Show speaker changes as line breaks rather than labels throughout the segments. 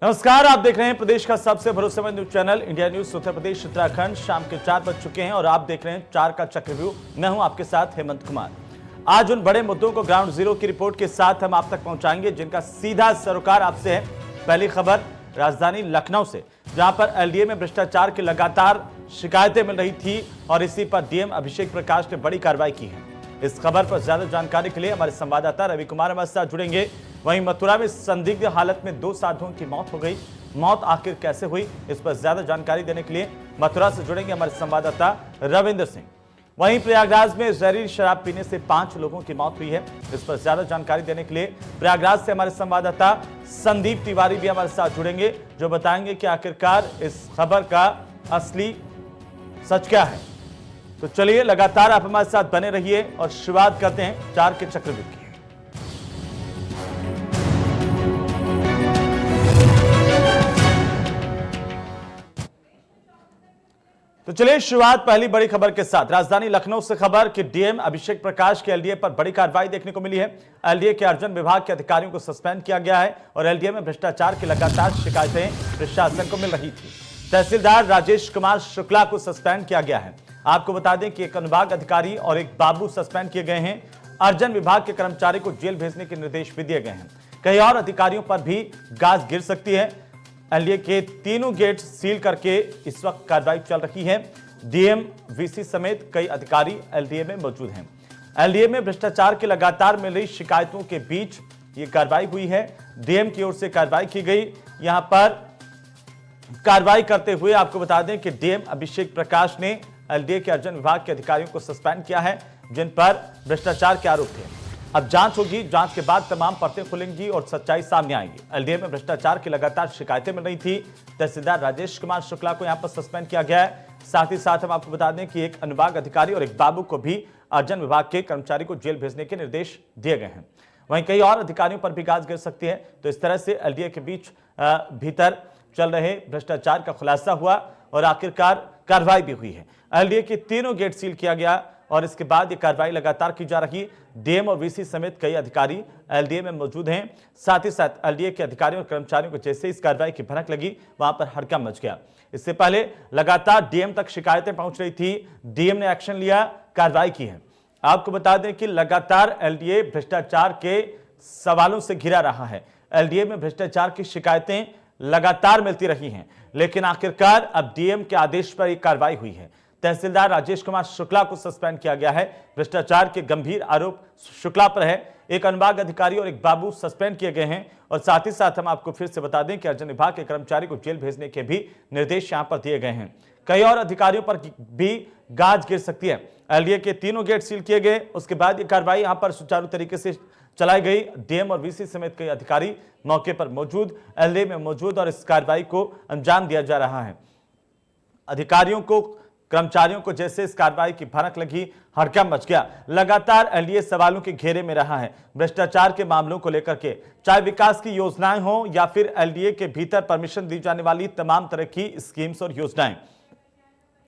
नमस्कार, आप देख रहे हैं प्रदेश का सबसे भरोसेमंद news channel India news Uttar Pradesh Uttarakhand. शाम के 4 बज चुके हैं और आप देख रहे हैं 4 का चक्रव्यूह। मैं हूं आपके साथ हेमंत कुमार। आज उन बड़े मुद्दों को ग्राउंड जीरो की रिपोर्ट के साथ हम आप तक पहुंचाएंगे जिनका सीधा सरोकार आपसे है। पहली खबर राजधानी लखनऊ से, जहां पर एलडीए में भ्रष्टाचार की लगातार शिकायतें मिल रही थी और इसी पर डीएम अभिषेक प्रकाश ने बड़ी कार्रवाई की है। इस खबर पर ज्यादा जानकारी के लिए हमारे संवाददाता रवि कुमार हमारे साथ जुड़ेंगे। वहीं मथुरा में संदिग्ध हालत में 2 साधुओं की मौत हो गई। मौत आखिर कैसे हुई, इस पर ज्यादा जानकारी देने के लिए मथुरा से जुड़ेंगे हमारे संवाददाता रविंद्र सिंह। वहीं प्रयागराज में जहरीली शराब पीने से 5 लोगों की मौत हुई है। इस पर ज्यादा जानकारी देने के लिए प्रयागराज से हमारे संवाददाता संदीप तिवारी भी हमारे साथ जुड़ेंगे, जो बताएंगे कि आखिरकार इस खबर का असली सच क्या है। तो चलिए लगातार आप हमारे साथ बने रहिए और शुरुआत करते हैं 4 के चक्रव्यूह की। तो चलिए शुरुआत पहली बड़ी खबर के साथ। राजधानी लखनऊ से खबर कि डीएम अभिषेक प्रकाश के एलडीए पर बड़ी कार्रवाई देखने को मिली है। एलडीए के अर्जन विभाग के अधिकारियों को सस्पेंड किया गया है और एलडीए में भ्रष्टाचार की लगातार शिकायतें प्रशासन को मिल रही थी। तहसीलदार राजेश कुमार शुक्ला को सस्पेंड किया गया है। आपको बता दें कि एक अनुभाग अधिकारी और एक बाबू सस्पेंड किए गए हैं। अर्जन विभाग के कर्मचारी को जेल भेजने के निर्देश भी दिए गए हैं। कई और अधिकारियों पर भी गाज गिर सकती है। एलडीए के तीनों गेट सील करके इस वक्त कार्रवाई चल रही है। डीएम, वीसी समेत कई अधिकारी एलडीए में मौजूद हैं। एलडीए में भ्रष्टाचार की लगातार मिल रही शिकायतों के बीच ये कार्रवाई हुई है। डीएम की ओर से कार्रवाई की गई। यहां पर कार्रवाई करते हुए आपको बता दें कि डीएम अभिषेक प्रकाश ने एलडीए के अर्जन विभाग के अधिकारियों को सस्पेंड किया है, जिन पर भ्रष्टाचार के आरोप थे। अब जांच होगी, जांच के बाद तमाम परतें खुलेंगी और सच्चाई सामने आएगी। एलडीए में भ्रष्टाचार की लगातार शिकायतें मिल रही थी। तहसीलदार राजेश कुमार शुक्ला को यहां पर सस्पेंड किया गया है। साथ ही साथ हम आपको बता दें कि एक अनुभाग अधिकारी और एक बाबू को भी अर्जन विभाग के कर्मचारी को जेल भेजने के निर्देश दिए गए हैं। वहीं कई और अधिकारियों पर भी गाज गिर सकती है। तो इस तरह से एलडीए के बीच भीतर चल रहे भ्रष्टाचार का खुलासा हुआ और आखिरकार कार्रवाई भी हुई है। एलडीए के तीनों गेट सील किया गया और इसके बाद ये कार्रवाई लगातार की जा रही। डीएम और वीसी समेत कई अधिकारी एलडीए में मौजूद हैं। साथ ही साथ एलडीए के अधिकारियों और कर्मचारियों को जैसे इस कार्रवाई की भनक लगी, वहां पर हड़कंप मच गया। इससे पहले लगातार डीएम तक शिकायतें पहुंच रही थी। डीएम ने एक्शन लिया, कार्रवाई की है। आपको बता दें कि लगातार एलडीए भ्रष्टाचार के सवालों से घिरा रहा है। एलडीए में भ्रष्टाचार की शिकायतें लगातार मिलती रही हैं, लेकिन आखिरकार अब डीएम के आदेश पर एक कार्रवाई हुई है। तहसीलदार राजेश कुमार शुक्ला को सस्पेंड किया गया है। भ्रष्टाचार के गंभीर आरोप शुक्ला पर है। एक अनुभाग अधिकारी और एक बाबू सस्पेंड किए गए हैं और साथ ही साथ हम आपको फिर से बता दें कि अर्जन विभाग के कर्मचारी को जेल भेजने के भी निर्देश यहां पर दिए गए हैं। कई और अधिकारियों पर भी गाज गिर सकती है। एलडीए के तीनों गेट सील किए गए, उसके बाद ये कार्रवाई यहां पर सुचारू तरीके से चलाई गई। डीएम और वीसी समेत कई अधिकारी मौके पर मौजूद, एलडीए में मौजूद और इस कार्रवाई को अंजाम दिया जा रहा है। अधिकारियों को, कर्मचारियों को जैसे इस कार्रवाई की भनक लगी, हड़कंप मच गया। लगातार एलडीए सवालों के घेरे में रहा है भ्रष्टाचार के मामलों को लेकर के, चाहे विकास की योजनाएं हो या फिर एलडीए के भीतर परमिशन दी जाने वाली तमाम तरह की स्कीम्स और योजनाएं।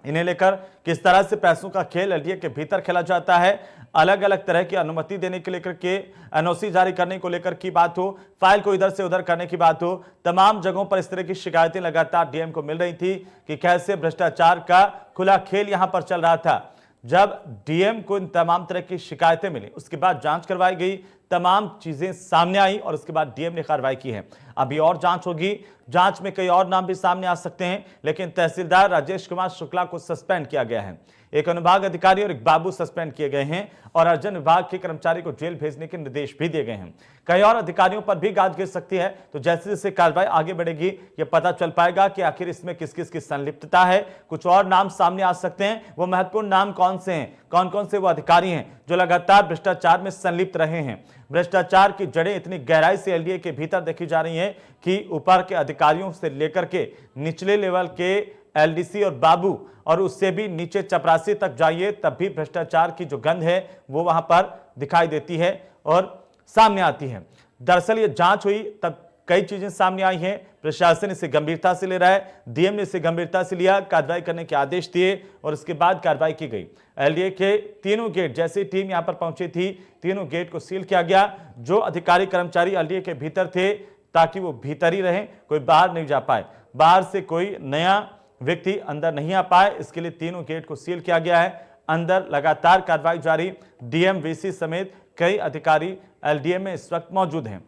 इन्हें लेकर किस तरह से पैसों का खेल एलडीए के भीतर खेला जाता है, अलग अलग तरह की अनुमति देने के लेकर के, एनओसी जारी करने को लेकर की बात हो, फाइल को इधर से उधर करने की बात हो, तमाम जगहों पर इस तरह की शिकायतें लगातार डीएम को मिल रही थी कि कैसे भ्रष्टाचार का खुला खेल यहां पर चल रहा था। जब डीएम को इन तमाम तरह की शिकायतें मिली, उसके बाद जांच करवाई गई, तमाम चीजें सामने आई और उसके बाद डीएम ने कार्रवाई की है। अभी और जांच होगी, जांच में कई और नाम भी सामने आ सकते हैं, लेकिन तहसीलदार राजेश कुमार शुक्ला को सस्पेंड किया गया है। एक अनुभाग अधिकारी और एक बाबू सस्पेंड किए गए हैं और अर्जन विभाग के कर्मचारी को जेल भेजने के निर्देश भी दिए गए हैं। कई और अधिकारियों पर भी गाज गिर सकती है। तो जैसे जैसे कार्रवाई आगे बढ़ेगी, यह पता चल पाएगा कि आखिर इसमें किस किस की संलिप्तता है। कुछ और नाम सामने आ सकते हैं। वो महत्वपूर्ण नाम कौन से हैं, कौन कौन से वो अधिकारी हैं जो लगातार भ्रष्टाचार में संलिप्त रहे हैं। भ्रष्टाचार की जड़ें इतनी गहराई से एलडीए के भीतर देखी जा रही हैं कि ऊपर के अधिकारियों से लेकर के निचले लेवल के एलडीसी और बाबू और उससे भी नीचे चपरासी तक जाइए, तब भी भ्रष्टाचार की जो गंध है वो वहां पर दिखाई देती है और सामने आती है। दरअसल ये जांच हुई तब कई चीजें सामने आई हैं। प्रशासन इसे गंभीरता से ले रहा है, डीएम ने इसे गंभीरता से लिया, कार्रवाई करने के आदेश दिए और उसके बाद कार्रवाई की गई। एलडीए के तीनों गेट, जैसे टीम यहां पर पहुंची थी, तीनों गेट को सील किया गया। जो अधिकारी कर्मचारी एलडीए के भीतर थे, ताकि वो भीतर ही रहें, कोई बाहर नहीं जा पाए, बाहर से कोई नया व्यक्ति अंदर नहीं आ पाए। इसके लिए तीनों गेट को सील किया गया है। अंदर लगातार कार्रवाई जारी। डीएम, वीसी समेत कई अधिकारी एलडीए में इस वक्त मौजूद हैं।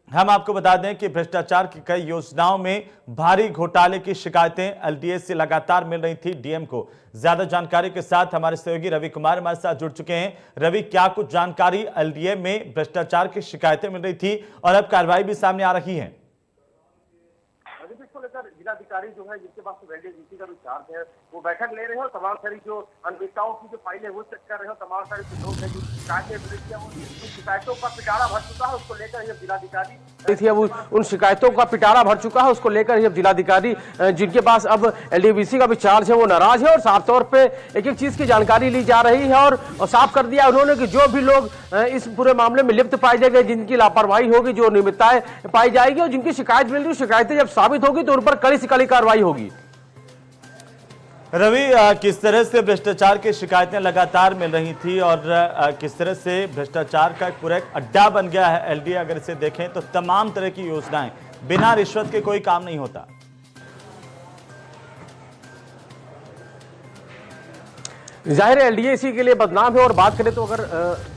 हम आपको बता दें कि भ्रष्टाचार की कई योजनाओं में भारी घोटाले की शिकायतें एलडीए से लगातार मिल रही थी डीएम को। ज्यादा जानकारी के साथ हमारे सहयोगी रवि कुमार हमारे साथ जुड़ चुके हैं। रवि, क्या कुछ जानकारी, एलडीए में भ्रष्टाचार की शिकायतें मिल रही थी और अब कार्रवाई भी सामने आ रही है?
इसको लेकर जिलाधिकारी जो है, जिसके पास एलडीए का भी चार्ज है, वो बैठक ले रहे हैं और तमाम सारी जो अनियमितताओं की जो फाइलें वो चेक कर रहे हैं। तमाम सारे लोग हैं जो शिकायतें मिली है, उन शिकायतों का पिटारा भर चुका है, उसको लेकर जब जिलाधिकारी
अब उन शिकायतों का पिटारा भर चुका है, उसको लेकर जब जिलाधिकारी जिनके पास अब एलडीवीसी का भी चार्ज है वो नाराज है और साफ तौर पे एक एक चीज की जानकारी ली जा रही है और साफ कर दिया उन्होंने कि जो भी लोग इस पूरे मामले में लिप्त पाए जाएंगे, जिनकी लापरवाही होगी, जो अनियमितताएं पाई जाएगी और जिनकी शिकायत मिल रही, शिकायतें जब साबित होगी तो उन पर कड़ी से कड़ी कार्रवाई होगी।
रवि, किस तरह से भ्रष्टाचार की शिकायतें लगातार मिल रही थी और किस तरह से भ्रष्टाचार का पूरा एक अड्डा बन गया है एलडीए? अगर इसे देखें तो तमाम तरह की योजनाएं, बिना रिश्वत के कोई काम नहीं होता।
जाहिर है एलडीए इसी के लिए बदनाम है और बात करें तो अगर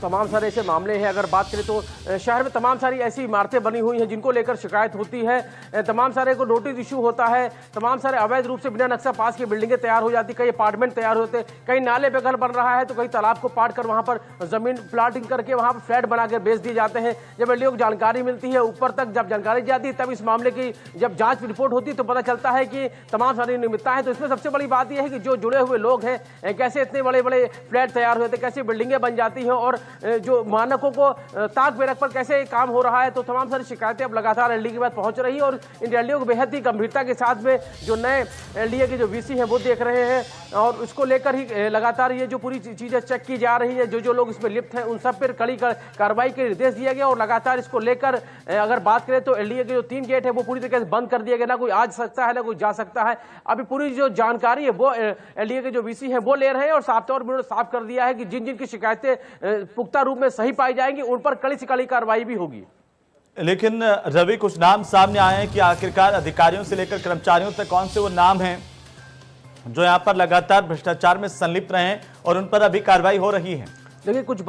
तमाम सारे ऐसे मामले हैं, अगर बात करें तो शहर में तमाम सारी ऐसी इमारतें बनी हुई हैं जिनको लेकर शिकायत होती है, तमाम सारे को नोटिस इशू होता है, तमाम सारे अवैध रूप से बिना नक्शा पास की बिल्डिंगें तैयार हो जाती, कई अपार्टमेंट तैयार होते, कई नाले पे घर बन रहा है तो कई तालाब को पाट कर वहाँ पर जमीन प्लाटिंग करके वहाँ पर फ्लैट बना कर बेच दिए जाते हैं। जब एलडीए को जानकारी मिलती है, ऊपर तक जब जानकारी जाती है, तब इस मामले की जब जाँच रिपोर्ट होती है तो पता चलता है कि तमाम सारी अनियमितता है। तो इसमें सबसे बड़ी बात यह है कि जो जुड़े हुए लोग हैं, कैसे इतने बड़े बड़े फ्लैट तैयार हुए थे, कैसे बिल्डिंगें बन जाती हैं और जो मानकों को ताक पे रख पर कैसे काम हो रहा है। तो तमाम सारी शिकायतें अब लगातार एलडीए के पास पहुंच रही है और इन एलडीए को बेहद ही गंभीरता के साथ में जो नए एलडीए के जो वीसी हैं वो देख रहे हैं और उसको लेकर ही लगातार ये जो पूरी चीजें चेक की जा रही है। जो लोग इसमें लिप्त हैं उन सब पर कड़ी कार्रवाई के निर्देश दिया गया और लगातार इसको लेकर अगर बात करें तो एलडीए के जो 3 गेट है वो पूरी तरीके से बंद कर दिया गया, ना कोई आ सकता है ना कोई जा सकता है। अभी पूरी जो जानकारी है वो एलडीए के जो वीसी है वो ले रहे हैं और साफ तौर पर साफ कर दिया है कि जिन जिन की शिकायतें पुख्ता रूप में सही पाई जाएंगी उन पर कड़ी से कड़ी कार्रवाई भी होगी।
लेकिन रवि, कुछ नाम सामने आए हैं कि आखिरकार अधिकारियों से लेकर कर्मचारियों तक कौन से वो नाम हैं जो यहां पर लगातार भ्रष्टाचार में संलिप्त रहे हैं और उन पर अभी कार्रवाई हो रही है?
देखिए कुछ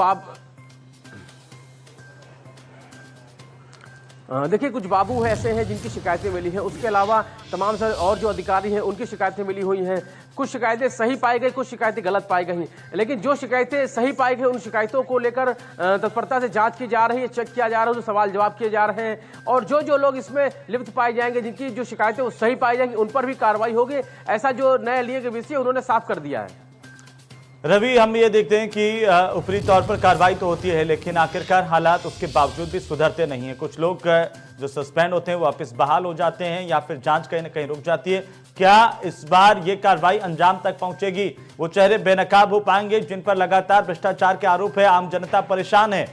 बाबू ऐसे हैं जिनकी शिकायतें मिली हैं, उसके अलावा तमाम सारे और जो अधिकारी हैं उनकी शिकायतें मिली हुई हैं। कुछ शिकायतें सही पाई गई, कुछ शिकायतें गलत पाई गई, लेकिन जो शिकायतें सही पाई गई उन शिकायतों को लेकर तत्परता से जांच की जा रही है, चेक किया जा रहा है, जो सवाल जवाब किए जा रहे हैं और जो लोग इसमें लिप्त पाए जाएंगे, जिनकी जो शिकायतें वो सही पाई जाएंगी, उन पर भी कार्रवाई होगी। ऐसा जो नए एलडीए के वीसी उन्होंने साफ कर दिया है।
रवि, हम ये देखते हैं कि ऊपरी तौर पर कार्रवाई तो होती है लेकिन आखिरकार हालात उसके बावजूद भी सुधरते नहीं हैं। कुछ लोग जो सस्पेंड होते हैं वो वापस बहाल हो जाते हैं या फिर जांच कहीं ना कहीं रुक जाती है। क्या इस बार ये कार्रवाई अंजाम तक पहुंचेगी? वो चेहरे बेनकाब हो पाएंगे जिन पर लगातार भ्रष्टाचार के आरोप है? आम जनता परेशान है।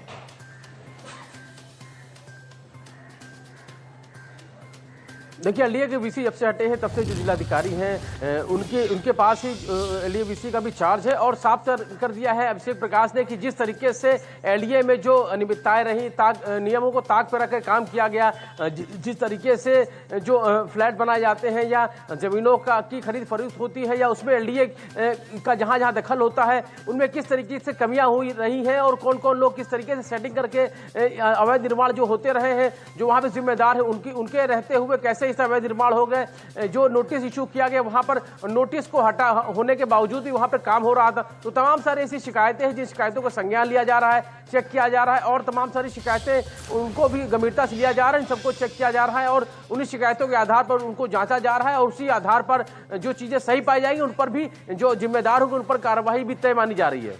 देखिए एलडीए के वीसी जब से हटे हैं तब से जो जिलाधिकारी हैं उनके पास ही एलडीए वीसी का भी चार्ज है और साफ कर दिया है अभिषेक प्रकाश ने कि जिस तरीके से एलडीए में जो अनियमितताएं रही, नियमों को ताक पर रखकर काम किया गया, जिस तरीके से जो फ्लैट बनाए जाते हैं या जमीनों की खरीद फरोख्त होती है या उसमें एलडीए का जहाँ जहाँ दखल होता है उनमें किस तरीके से कमियाँ हुई रही हैं और कौन कौन लोग किस तरीके से सेटिंग करके अवैध निर्माण जो होते रहे हैं, जो वहाँ पर जिम्मेदार है उनके रहते हुए कैसे अवैध निर्माण हो गए, जो नोटिस इशू किया गया वहां पर नोटिस को हटा होने के बावजूद भी वहां पर काम हो रहा था। तो तमाम सारी ऐसी शिकायतें हैं जिन शिकायतों का संज्ञान लिया जा रहा है, चेक किया जा रहा है और तमाम सारी शिकायतें उनको भी गंभीरता से लिया जा रहा है, सबको चेक किया जा रहा है और उन्हीं शिकायतों के आधार पर उनको जांचा जा रहा है और उसी आधार पर जो चीजें सही पाई जाएंगी उन पर भी जो जिम्मेदार होंगे उन पर कार्रवाई भी तय मानी जा रही है।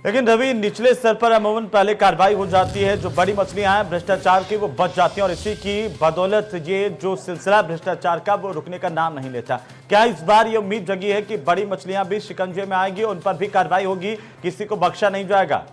लेकिन रवि, निचले स्तर पर अमूमन पहले कार्रवाई हो जाती है, जो बड़ी मछलियां हैं भ्रष्टाचार की वो बच जाती हैं और इसी की बदौलत ये जो सिलसिला भ्रष्टाचार का वो रुकने का नाम नहीं लेता। क्या इस बार ये उम्मीद जगी है कि बड़ी मछलियां भी शिकंजे में आएंगी, उन पर भी कार्रवाई होगी, किसी को बख्शा नहीं जाएगा?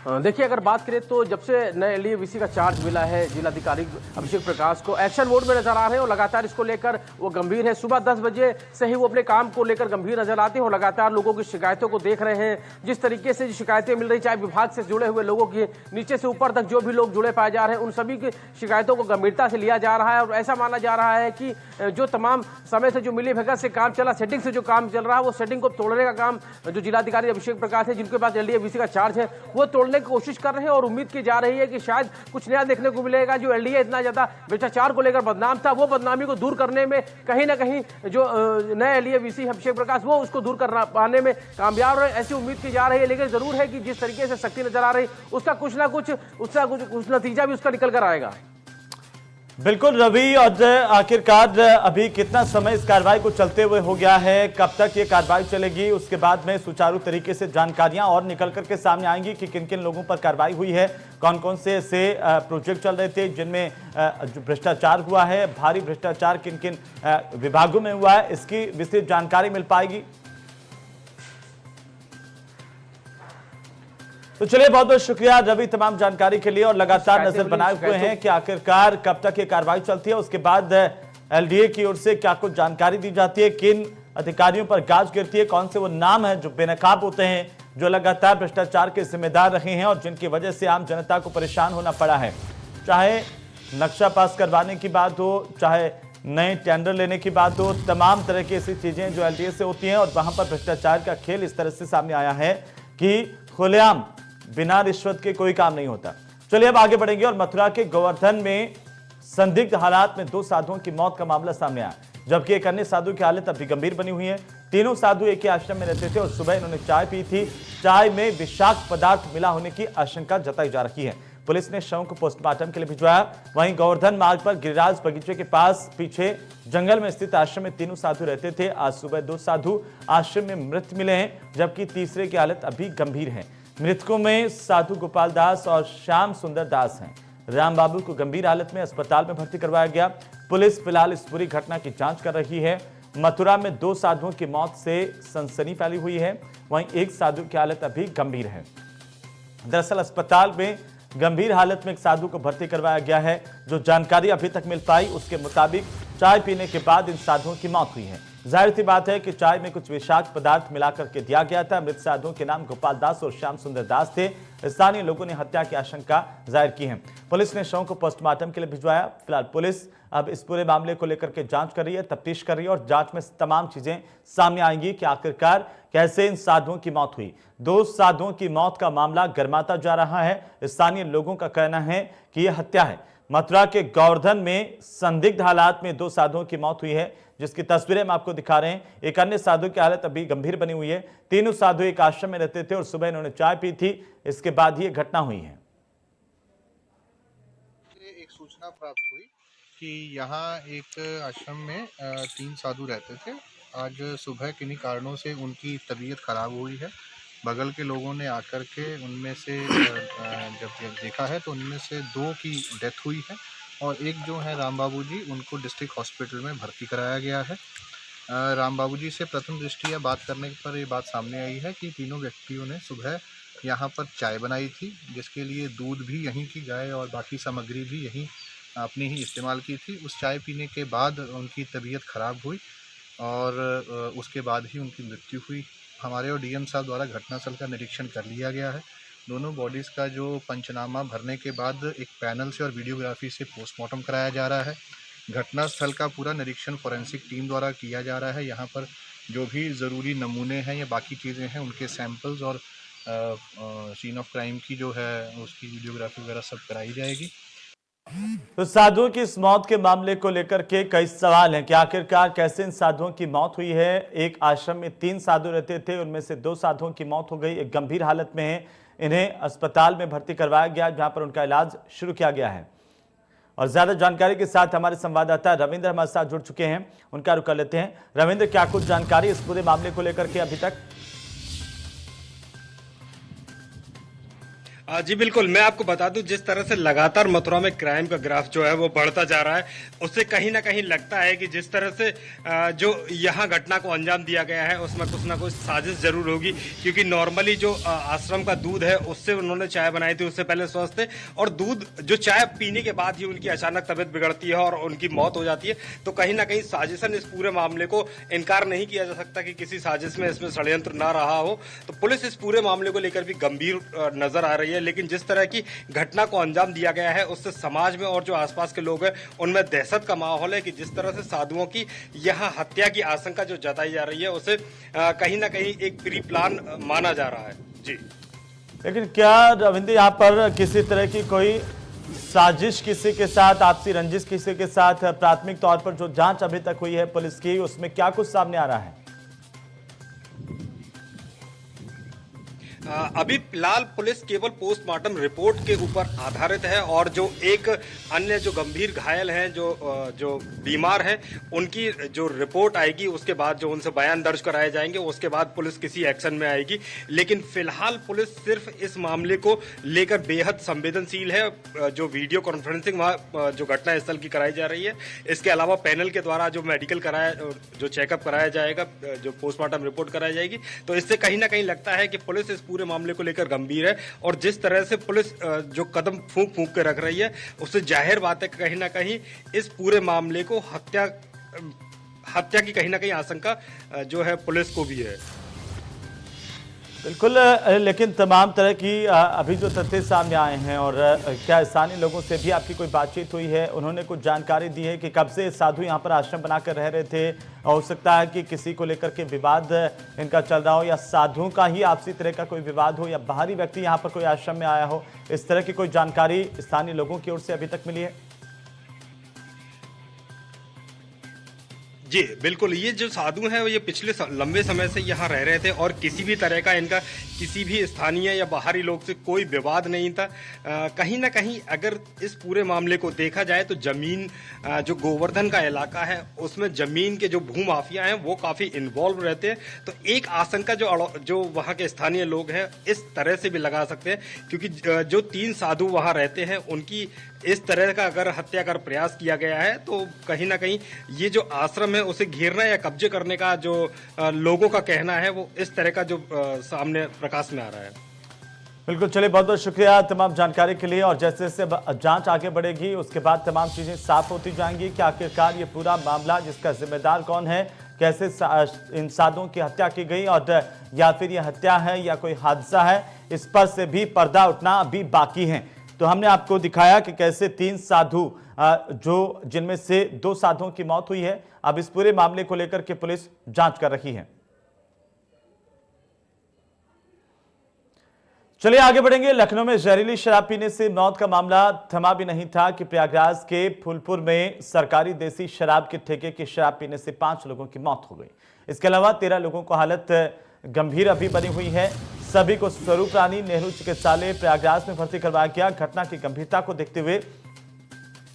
देखिए, अगर बात करें तो जब से नए एलडीए का चार्ज मिला है जिलाधिकारी अभिषेक प्रकाश को, एक्शन मोड में नजर आ रहे हैं और लगातार इसको लेकर वो गंभीर है। सुबह 10 बजे से ही वो अपने काम को लेकर गंभीर नजर आते हैं और लगातार लोगों की शिकायतों को देख रहे हैं। जिस तरीके से शिकायतें मिल रही, चाहे विभाग से जुड़े हुए लोगों की, नीचे से ऊपर तक जो भी लोग जुड़े पाए जा रहे हैं, उन सभी की शिकायतों को गंभीरता से लिया जा रहा है। और ऐसा माना जा रहा है कि जो तमाम समय से जो मिली भगत से काम चला, सेटिंग से जो काम चल रहा है, वो सेटिंग को तोड़ने का काम जो जिलाधिकारी अभिषेक प्रकाश है, जिनके पास एलडीए का चार्ज है, वो तोड़ने की कोशिश कर रहे हैं। और उम्मीद की जा रही है कि शायद कुछ नया देखने को मिलेगा। जो एलडीए इतना ज्यादा भ्रष्टाचार को लेकर बदनाम था, वो बदनामी को दूर करने में कहीं ना कहीं जो नए एलडीए अभिषेक प्रकाश, वो उसको दूर कर पाने में कामयाब रहे, ऐसी उम्मीद की जा रही है। लेकिन जरूर है कि जिस तरीके से शक्ति नजर आ रही, उसका कुछ ना कुछ नतीजा भी उसका निकल कर आएगा।
बिल्कुल रवि, और आखिरकार अभी कितना समय इस कार्रवाई को चलते हुए हो गया है, कब तक ये कार्रवाई चलेगी, उसके बाद में सुचारू तरीके से जानकारियां और निकल करके सामने आएंगी कि किन किन लोगों पर कार्रवाई हुई है, कौन कौन से ऐसे प्रोजेक्ट चल रहे थे जिनमें जो भ्रष्टाचार हुआ है, भारी भ्रष्टाचार किन किन विभागों में हुआ है, इसकी विस्तृत जानकारी मिल पाएगी। तो चलिए, बहुत बहुत शुक्रिया रवि तमाम जानकारी के लिए, और लगातार नजर बनाए हुए हैं कि आखिरकार कब तक ये कार्रवाई चलती है, उसके बाद एलडीए की ओर से क्या कुछ जानकारी दी जाती है, किन अधिकारियों पर गाज गिरती है, कौन से वो नाम है जो बेनकाब होते हैं, जो लगातार भ्रष्टाचार के जिम्मेदार रहे हैं और जिनकी वजह से आम जनता को परेशान होना पड़ा है। चाहे नक्शा पास करवाने की बात हो, चाहे नए टेंडर लेने की बात हो, तमाम तरह की ऐसी चीजें जो एलडीए से होती हैं, और वहां पर भ्रष्टाचार का खेल इस तरह से सामने आया है कि खुलेआम बिना रिश्वत के कोई काम नहीं होता। चलिए अब आगे बढ़ेंगे, और मथुरा के गोवर्धन में संदिग्ध हालात में 2 साधुओं की मौत का मामला सामने आया, जबकि एक अन्य साधु की हालत अभी गंभीर बनी हुई है। तीनों साधु एक ही आश्रम में रहते थे और सुबह इन्होंने चाय पी थी। चाय में विषाक्त पदार्थ मिला होने की आशंका जताई जा रही है। पुलिस ने शव को पोस्टमार्टम के लिए भिजवाया। वहीं गोवर्धन मार्ग पर गिरिराज बगीचे के पास पीछे जंगल में स्थित आश्रम में 3 साधु रहते थे। आज सुबह 2 साधु आश्रम में मृत मिले हैं, जबकि तीसरे की हालत अभी गंभीर है। मृतकों में साधु गोपाल दास और श्याम सुंदर दास हैं। राम बाबू को गंभीर हालत में अस्पताल में भर्ती करवाया गया। पुलिस फिलहाल इस पूरी घटना की जांच कर रही है। मथुरा में 2 साधुओं की मौत से सनसनी फैली हुई है, वहीं एक साधु की हालत अभी गंभीर है। दरअसल अस्पताल में गंभीर हालत में एक साधु को भर्ती करवाया गया है। जो जानकारी अभी तक मिल पाई, उसके मुताबिक चाय पीने के बाद इन साधुओं की मौत हुई है। जाहिर सी बात है कि चाय में कुछ विषाक्त पदार्थ मिलाकर के दिया गया था। मृत साधुओं के नाम गोपाल दास और श्याम सुंदर दास थे। स्थानीय लोगों ने हत्या की आशंका जाहिर की है। पुलिस ने शव को पोस्टमार्टम के लिए भिजवाया। फिलहाल पुलिस अब इस पूरे मामले को लेकर के जांच कर रही है, तफ्तीश कर रही है, और जांच में तमाम चीजें सामने आएंगी कि आखिरकार कैसे इन साधुओं की मौत हुई। 2 साधुओं की मौत का मामला गर्माता जा रहा है। स्थानीय लोगों का कहना है कि यह हत्या है। मथुरा के गोवर्धन में संदिग्ध हालात में 2 साधुओं की मौत हुई है, जिसकी तस्वीरें हम आपको दिखा रहे हैं। एक अन्य साधु की हालत अभी गंभीर बनी हुई है। तीनों साधु एक आश्रम में रहते थे और सुबह इन्होंने चाय पी थी। इसके बाद ये घटना हुई है।
एक सूचना प्राप्त हुई कि यहाँ एक आश्रम में 3 साधु रहते थे। आज सुबह किन्हीं कारणों से उनकी तबीयत खराब हुई है। बगल के लोगों ने आकर के उनमें से जब देखा है तो उनमें से 2 की डेथ हुई है और एक जो है राम बाबू जी, उनको डिस्ट्रिक्ट हॉस्पिटल में भर्ती कराया गया है। राम बाबू जी से प्रथम दृष्टया बात करने पर ये बात सामने आई है कि तीनों व्यक्तियों ने सुबह यहाँ पर चाय बनाई थी, जिसके लिए दूध भी यहीं की गाय और बाकी सामग्री भी यहीं अपनी ही इस्तेमाल की थी। उस चाय पीने के बाद उनकी तबीयत ख़राब हुई और उसके बाद ही उनकी मृत्यु हुई। हमारे और डीएम साहब द्वारा घटनास्थल का निरीक्षण कर लिया गया है। दोनों बॉडीज़ का जो पंचनामा भरने के बाद एक पैनल से और वीडियोग्राफी से पोस्टमार्टम कराया जा रहा है। घटनास्थल का पूरा निरीक्षण फॉरेंसिक टीम द्वारा किया जा रहा है। यहाँ पर जो भी ज़रूरी नमूने हैं या बाकी चीज़ें हैं, उनके सैंपल्स और सीन ऑफ क्राइम की जो है उसकी वीडियोग्राफी वगैरह सब कराई जाएगी।
तो साधुओं की इस मौत के मामले को लेकर के कई सवाल हैं कि आखिरकार कैसे इन साधुओं की मौत हुई है। एक आश्रम में 3 साधु रहते थे, उनमें से 2 साधुओं की मौत हो गई, एक गंभीर हालत में है। इन्हें अस्पताल में भर्ती करवाया गया, जहां पर उनका इलाज शुरू किया गया है। और ज्यादा जानकारी के साथ हमारे संवाददाता रविंद्र हमारे साथ जुड़ चुके हैं, उनका रुख कर लेते हैं। रविंद्र, क्या कुछ जानकारी इस पूरे मामले को लेकर के अभी तक?
जी बिल्कुल, मैं आपको बता दूं, जिस तरह से लगातार मथुरा में क्राइम का ग्राफ जो है वो बढ़ता जा रहा है, उससे कहीं ना कहीं लगता है कि जिस तरह से जो यहाँ घटना को अंजाम दिया गया है उसमें कुछ ना कुछ साजिश जरूर होगी। क्योंकि नॉर्मली जो आश्रम का दूध है उससे उन्होंने चाय बनाई थी, उससे पहले स्वस्थ थे, और दूध जो चाय पीने के बाद ही उनकी अचानक तबीयत बिगड़ती है और उनकी मौत हो जाती है। तो कहीं ना कहीं साजिशन, इस पूरे मामले को इनकार नहीं किया जा सकता कि किसी साजिश में इसमें षड्यंत्र ना रहा हो। तो पुलिस इस पूरे मामले को लेकर भी गंभीर नजर आ रही है, लेकिन जिस तरह की घटना को अंजाम दिया गया है उससे समाज में और जो आसपास के लोग हैं उनमें दहशत का माहौल है कि जिस तरह से साधुओं की यहां हत्या की आशंका जो जताई जा रही है उसे कहीं ना कहीं एक प्री प्लान माना जा रहा है। जी,
लेकिन क्या रविंद्र यहाँ पर किसी तरह की कोई साजिश किसी के साथ, आपसी रंजिश किसी के साथ, प्राथमिक तौर पर जो जांच अभी तक हुई है पुलिस की, उसमें क्या कुछ सामने आ रहा है?
अभी फिलहाल पुलिस केवल पोस्टमार्टम रिपोर्ट के ऊपर आधारित है, और जो एक अन्य जो गंभीर घायल हैं, जो बीमार हैं, उनकी जो रिपोर्ट आएगी उसके बाद जो उनसे बयान दर्ज कराए जाएंगे, उसके बाद पुलिस किसी एक्शन में आएगी। लेकिन फिलहाल पुलिस सिर्फ इस मामले को लेकर बेहद संवेदनशील है। जो वीडियो कॉन्फ्रेंसिंग वहाँ जो घटनास्थल की कराई जा रही है, इसके अलावा पैनल के द्वारा जो मेडिकल कराया, जो चेकअप कराया जाएगा, जो पोस्टमार्टम रिपोर्ट कराई जाएगी, तो इससे कहीं ना कहीं लगता है कि पुलिस इस पूरे मामले को लेकर गंभीर है। और जिस तरह से पुलिस जो कदम फूंक फूंक के रख रही है, उससे जाहिर बात है कहीं ना कहीं इस पूरे मामले को हत्या की कहीं ना कहीं आशंका जो है पुलिस को भी है।
बिल्कुल, लेकिन तमाम तरह की अभी जो तथ्य सामने आए हैं, और क्या स्थानीय लोगों से भी आपकी कोई बातचीत हुई है? उन्होंने कुछ जानकारी दी है कि कब से साधु यहाँ पर आश्रम बनाकर रह रहे थे? हो सकता है कि किसी को लेकर के विवाद इनका चल रहा हो, या साधुओं का ही आपसी तरह का कोई विवाद हो, या बाहरी व्यक्ति यहाँ पर कोई आश्रम में आया हो। इस तरह की कोई जानकारी स्थानीय लोगों की ओर से अभी तक मिली है?
जी बिल्कुल, ये जो साधु हैं ये पिछले लंबे समय से यहाँ रह रहे थे, और किसी भी तरह का इनका किसी भी स्थानीय या बाहरी लोग से कोई विवाद नहीं था। कहीं ना कहीं अगर इस पूरे मामले को देखा जाए तो जमीन, जो गोवर्धन का इलाका है उसमें जमीन के जो भूमाफिया हैं वो काफ़ी इन्वॉल्व रहते हैं। तो एक आशंका जो वहाँ के स्थानीय लोग हैं इस तरह से भी लगा सकते हैं, क्योंकि जो 3 साधु वहाँ रहते हैं उनकी इस तरह का अगर हत्या का प्रयास किया गया है, तो कहीं ना कहीं ये जो आश्रम है उसे घेरना या कब्जे करने का जो लोगों का कहना है, वो इस तरह का जो सामने प्रकाश में आ रहा है।
बिल्कुल, चलिए, बहुत बहुत शुक्रिया तमाम जानकारी के लिए। और जैसे जैसे जांच आगे बढ़ेगी उसके बाद तमाम चीजें साफ होती जाएंगी कि आखिरकार ये पूरा मामला, जिसका जिम्मेदार कौन है, कैसे इन साधुओं की हत्या की गई, और या फिर ये हत्या है या कोई हादसा है, इस पर से भी पर्दा उठना अभी बाकी है। तो हमने आपको दिखाया कि कैसे 3 साधु, जो जिनमें से 2 साधुओं की मौत हुई है, अब इस पूरे मामले को लेकर के पुलिस जांच कर रही है। चलिए आगे बढ़ेंगे। लखनऊ में जहरीली शराब पीने से मौत का मामला थमा भी नहीं था कि प्रयागराज के फूलपुर में सरकारी देसी शराब के ठेके की शराब पीने से 5 लोगों की मौत हो गई। इसके अलावा 13 लोगों को हालत गंभीर अभी बनी हुई है। सभी को स्वरूप रानी नेहरू चिकित्सालय प्रयागराज में भर्ती करवाया गया। घटना की गंभीरता को देखते हुए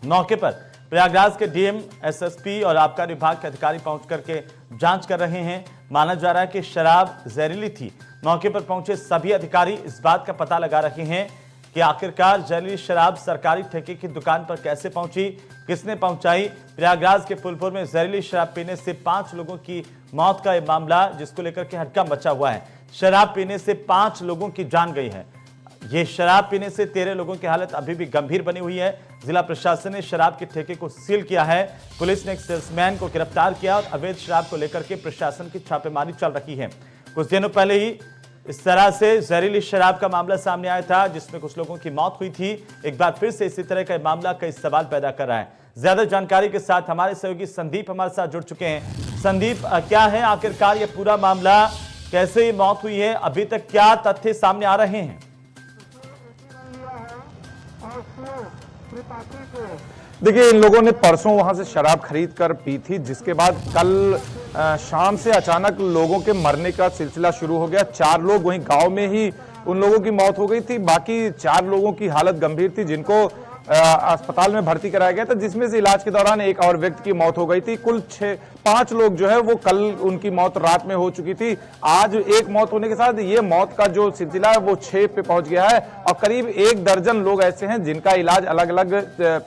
मौके पर प्रयागराज के डीएम, एसएसपी और आबकारी विभाग के अधिकारी पहुंच करके जांच कर रहे हैं। माना जा रहा है कि शराब जहरीली थी। मौके पर पहुंचे सभी अधिकारी इस बात का पता लगा रहे हैं कि आखिरकार जहरीली शराब सरकारी ठेके की दुकान पर कैसे पहुंची, किसने पहुंचाई। प्रयागराज के फूलपुर में जहरीली शराब पीने से 5 लोगों की मौत का यह मामला, जिसको लेकर के हड़कंप मचा हुआ है। शराब पीने से 5 लोगों की जान गई है। ये शराब पीने से 13 लोगों की हालत अभी भी गंभीर बनी हुई है। जिला प्रशासन ने शराब के ठेके को सील किया है। पुलिस ने एक सेल्समैन को गिरफ्तार किया और अवैध शराब को लेकर के प्रशासन की छापेमारी चल रही है। कुछ दिनों पहले ही इस तरह से जहरीली शराब का मामला सामने आया था, जिसमें कुछ लोगों की मौत हुई थी। एक बार फिर से इसी तरह का मामला कई सवाल पैदा कर रहा है। ज्यादा जानकारी के साथ हमारे सहयोगी संदीप हमारे साथ जुड़ चुके हैं। संदीप, क्या है आखिरकार ये पूरा मामला, कैसे ये मौत हुई है, अभी तक क्या तथ्य सामने आ रहे हैं?
देखिए, इन लोगों ने परसों वहां से शराब खरीद कर पी थी, जिसके बाद कल शाम से अचानक लोगों के मरने का सिलसिला शुरू हो गया। 4 लोग वहीं गांव में ही उन लोगों की मौत हो गई थी। बाकी 4 लोगों की हालत गंभीर थी, जिनको अस्पताल में भर्ती कराया गया था, जिसमें से इलाज के दौरान एक और व्यक्ति की मौत हो गई थी। कुल 5 लोग जो है वो कल उनकी मौत रात में हो चुकी थी। आज एक मौत होने के साथ ये मौत का जो सिलसिला है वो 6 पे पहुंच गया है और करीब 1 दर्जन लोग ऐसे हैं जिनका इलाज अलग अलग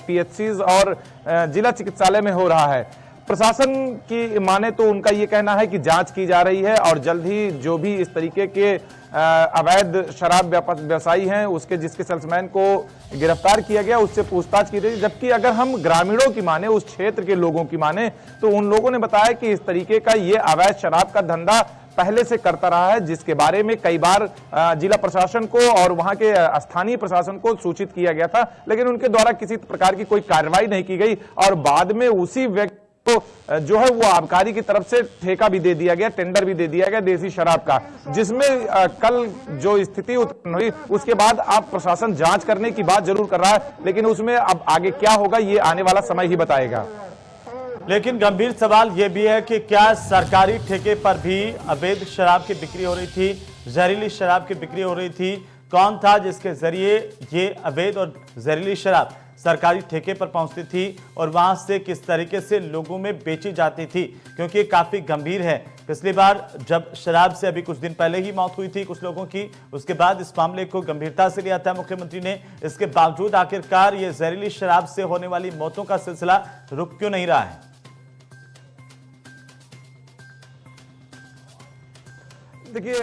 पीएचसीज और जिला चिकित्सालय में हो रहा है। प्रशासन की माने तो उनका ये कहना है कि जांच की जा रही है और जल्द ही जो भी इस तरीके के अवैध शराब व्यवसायी हैं उसके जिसके सेल्समैन को गिरफ्तार किया गया उससे पूछताछ की गई। जबकि अगर हम ग्रामीणों की माने, उस क्षेत्र के लोगों की माने, तो उन लोगों ने बताया कि इस तरीके का ये अवैध शराब का धंधा पहले से करता रहा है, जिसके बारे में कई बार जिला प्रशासन को और वहां के स्थानीय प्रशासन को सूचित किया गया था, लेकिन उनके द्वारा किसी प्रकार की कोई कार्रवाई नहीं की गई और बाद में उसी व्यक्ति को जो है वो आबकारी की तरफ से ठेका भी दे दिया गया, टेंडर भी दे दिया गया देसी शराब का, जिसमें कल जो स्थिति उत्पन्न हुई उसके बाद अब प्रशासन जांच करने की बात जरूर कर रहा है, लेकिन उसमें अब आगे क्या होगा ये आने वाला समय ही बताएगा।
लेकिन गंभीर सवाल यह भी है कि क्या सरकारी ठेके पर भी अवैध शराब की बिक्री हो रही थी, जहरीली शराब की बिक्री हो रही थी? कौन था जिसके जरिए ये अवैध और जहरीली शराब सरकारी ठेके पर पहुंचती थी और वहां से किस तरीके से लोगों में बेची जाती थी? क्योंकि ये काफी गंभीर है। पिछली बार जब शराब से अभी कुछ दिन पहले ही मौत हुई थी कुछ लोगों की, उसके बाद इस मामले को गंभीरता से लिया था मुख्यमंत्री ने। इसके बावजूद आखिरकार ये जहरीली शराब से होने वाली मौतों का सिलसिला रुक क्यों नहीं रहा है?
देखिए,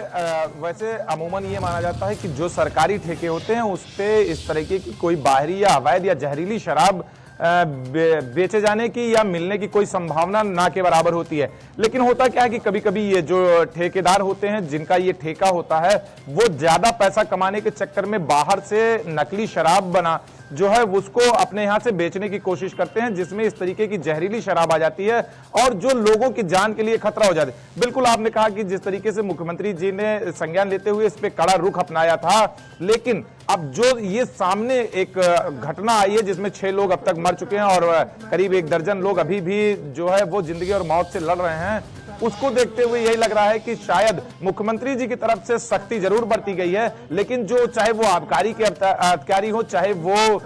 वैसे अमूमन ये माना जाता है कि जो सरकारी ठेके होते हैं उस पे इस तरीके की कोई बाहरी या अवैध या जहरीली शराब बेचे जाने की या मिलने की कोई संभावना ना के बराबर होती है। लेकिन होता क्या है कि कभी कभी ये जो ठेकेदार होते हैं जिनका ये ठेका होता है वो ज्यादा पैसा कमाने के चक्कर में बाहर से नकली शराब बना जो है उसको अपने यहां से बेचने की कोशिश करते हैं, जिसमें इस तरीके की जहरीली शराब आ जाती है और जो लोगों की जान के लिए खतरा हो जाती है। बिल्कुल आपने कहा कि जिस तरीके से मुख्यमंत्री जी ने संज्ञान लेते हुए इस पे कड़ा रुख अपनाया था, लेकिन अब जो ये सामने एक घटना आई है जिसमें 6 लोग अब तक मर चुके हैं और करीब 1 दर्जन लोग अभी भी जो है वो जिंदगी और मौत से लड़ रहे हैं, उसको देखते हुए यही लग रहा है कि शायद मुख्यमंत्री जी की तरफ से सख्ती जरूर बरती गई है, लेकिन जो चाहे वो आबकारी के अधिकारी हो, चाहे वो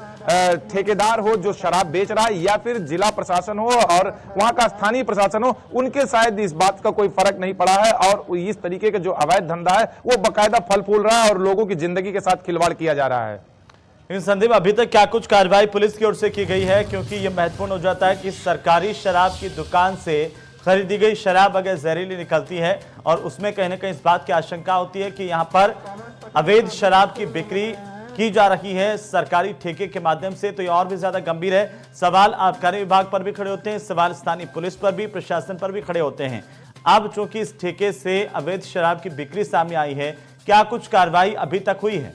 ठेकेदार हो जो शराब बेच रहा है, या फिर जिला प्रशासन हो और वहां का स्थानीय प्रशासन हो, उनके शायद इस बात का कोई फर्क नहीं पड़ा है और इस तरीके का जो अवैध धंधा है वो बकायदा फल फूल रहा है और लोगों की जिंदगी के साथ खिलवाड़ किया जा रहा है।
इन संदीप, अभी तक क्या कुछ कार्रवाई पुलिस की ओर से की गई है? क्योंकि यह महत्वपूर्ण हो जाता है कि सरकारी शराब की दुकान से खरीदी गई शराब अगर जहरीली निकलती है और उसमें कहीं ना कहीं इस बात की आशंका होती है कि यहाँ पर अवैध शराब की बिक्री की जा रही है सरकारी ठेके के माध्यम से, तो ये और भी ज्यादा गंभीर है। सवाल आबकारी विभाग पर भी खड़े होते हैं, सवाल स्थानीय पुलिस पर भी, प्रशासन पर भी खड़े होते हैं। अब चूंकि इस ठेके से अवैध शराब की बिक्री सामने आई है, क्या कुछ कार्रवाई अभी तक हुई है?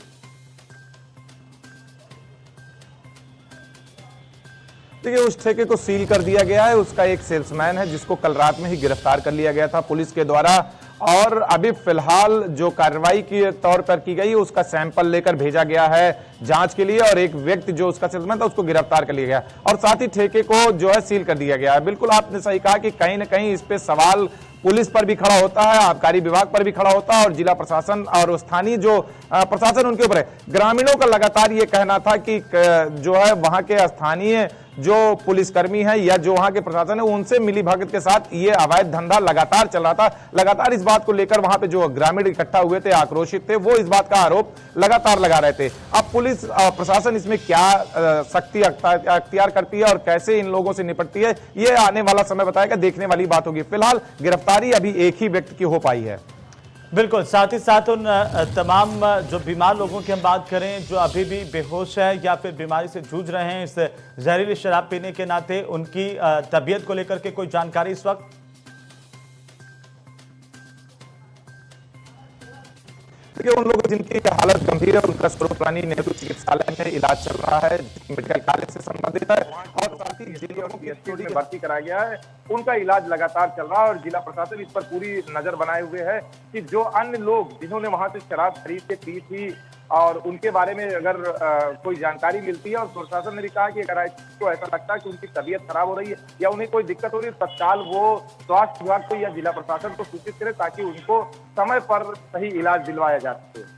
देखिए, उस ठेके को सील कर दिया गया है। उसका एक सेल्समैन है जिसको कल रात में ही गिरफ्तार कर लिया गया था पुलिस के द्वारा और अभी फिलहाल जो कार्रवाई के तौर पर की गई उसका सैंपल लेकर भेजा गया है जांच के लिए और एक व्यक्ति जो उसका सेल्समैन था उसको गिरफ्तार कर लिया गया और साथ ही ठेके को जो है सील कर दिया गया है। बिल्कुल आपने सही कहा कि कहीं ना कहीं इस पे सवाल पुलिस पर भी खड़ा होता है, आबकारी विभाग पर भी खड़ा होता है और जिला प्रशासन और स्थानीय जो प्रशासन उनके ऊपर है। ग्रामीणों का लगातार ये कहना था कि जो है वहां के स्थानीय जो पुलिसकर्मी है या जो वहां के प्रशासन है उनसे मिली भगत के साथ ये अवैध धंधा लगातार चल रहा था। लगातार इस बात को लेकर वहां पे जो ग्रामीण इकट्ठा हुए थे, आक्रोशित थे, वो इस बात का आरोप लगातार लगा रहे थे। अब पुलिस प्रशासन इसमें क्या सख्ती अख्तियार करती है और कैसे इन लोगों से निपटती है, ये आने वाला समय बताएगा, देखने वाली बात होगी। फिलहाल गिरफ्तारी अभी एक ही व्यक्ति की हो पाई है।
बिल्कुल, साथ ही साथ उन तमाम जो बीमार लोगों की हम बात करें जो अभी भी बेहोश है या फिर बीमारी से जूझ रहे हैं इस जहरीली शराब पीने के नाते, उनकी तबीयत को लेकर के कोई जानकारी इस वक्त?
देखिए, उन लोगों जिनकी हालत गंभीर है उनका स्वरूप रानी नेहरू चिकित्सालय में इलाज चल रहा है, मेडिकल कॉलेज से संबंधित है और साथ ही जिन लोगों की
में भर्ती कराया गया है उनका इलाज लगातार चल रहा है और जिला प्रशासन इस पर पूरी नजर बनाए हुए है कि जो अन्य लोग जिन्होंने वहां से शराब खरीद के पी थी और उनके बारे में अगर कोई जानकारी मिलती है और प्रशासन ने भी कहा कि अगर आपको ऐसा लगता है कि उनकी तबीयत खराब हो रही है या उन्हें कोई दिक्कत हो रही है, तत्काल वो स्वास्थ्य विभाग को या जिला प्रशासन को सूचित करे ताकि उनको समय पर सही इलाज दिलवाया जा सके।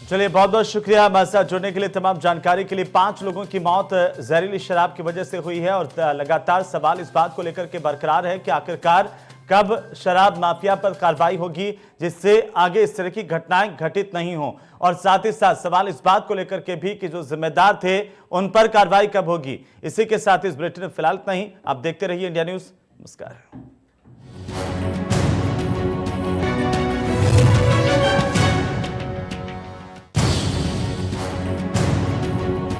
चलिए, बहुत बहुत शुक्रिया हमारे साथ जुड़ने के लिए। तमाम जानकारी के लिए। 5 लोगों की मौत जहरीली शराब की वजह से हुई है और लगातार सवाल इस बात को लेकर के बरकरार है कि आखिरकार कब शराब माफिया पर कार्रवाई होगी जिससे आगे इस तरह की घटनाएं घटित नहीं हो, और साथ ही साथ सवाल इस बात को लेकर के भी कि जो जिम्मेदार थे उन पर कार्रवाई कब होगी। इसी के साथ इस बुलेटिन में फिलहाल इतना ही। आप देखते रहिए इंडिया न्यूज। नमस्कार।